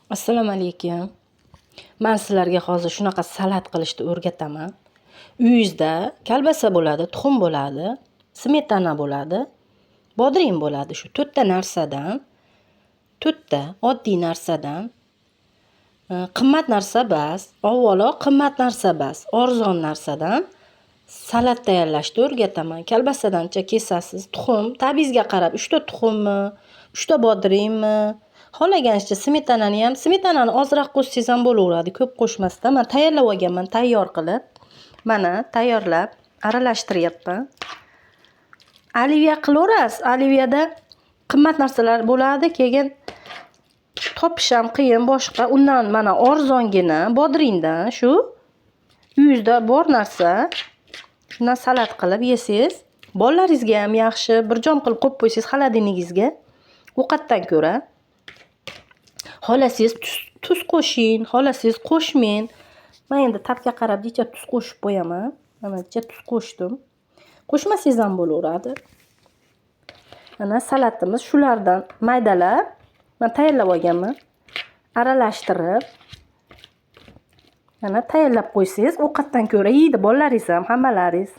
Assalomu alaykum. Men sizlarga hozir shunaqa salat qilishni o'rgataman. Uyingizda kolbasa bo'ladi, tuxum bo'ladi, smetana bo'ladi, bodring bo'ladi. Shu 4 ta narsadan, 4 ta oddiy narsadan qimmat narsa bas, avvalo qimmat narsa bas, arzon narsadan salat tayyorlashni o'rgataman. Kolbasadancha kesasiz, tuxum, tabingizga qarab 3 ta tuxummi, 3 ta bodringmi, xohlaganingizcha smetanani ham, smetanani ozroq qo'shsangiz ham bo'laveradi, ko'p qo'shmasdan. Men tayyorlab olganman, tayyor qilib. Mana tayyorlab aralashtiryapman. Oliviya qilaverasiz. Oliviyada qimmat narsalar bo'ladi, keyin topish ham qiyin boshqa. Undan mana arzongina bodringdan shu uyingizda bor narsa. Shundan salat qilib yesangiz, bolalaringizga ham yaxshi. Bir jom qilib qo'yib qo'ysangiz xolodilnigingizga ovqatdan ko'ra. Xohlasangiz tuz qo'shing, xohlasangiz qo'shmang. Men endi tabga qarab necha tuz qo'shib qo'yaman. Mana necha tuz qo'shdim. Qo'shmasangiz ham bo'laveradi. Mana salatimiz shulardan maydalab, men tayyorlab olganman. Aralashtirib, mana tayyorlab qo'ysangiz, ovqatdan ko'ra yeydi bolalaringiz ham, hammalaringiz.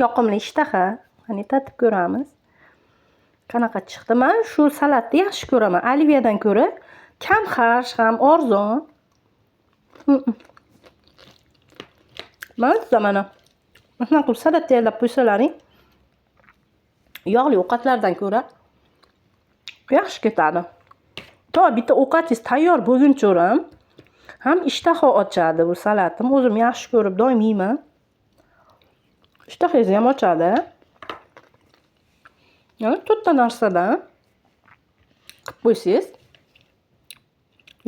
Yoqimli ishtaha. Qani tatib ko'ramiz. Qanaqa chiqdi? Men shu salatni yaxshi ko'raman. Oliviyadan ko'ra kam xarj ham arzon. Mana shunday qilib salat tayyorlab qo'ysalaring, yog'li ovqatlardan ko'ra yaxshi ketadi. To bitta ovqatingiz tayyor bo'lguncha ham ishtaha ochadi bu salatim. O'zim yaxshi ko'rib doim yeyman. Ishtahangizni ham ochadi. Yana 4 ta narsadan qilib qo'ysangiz,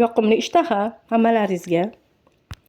yoqimli ishtaha hammalaringizga.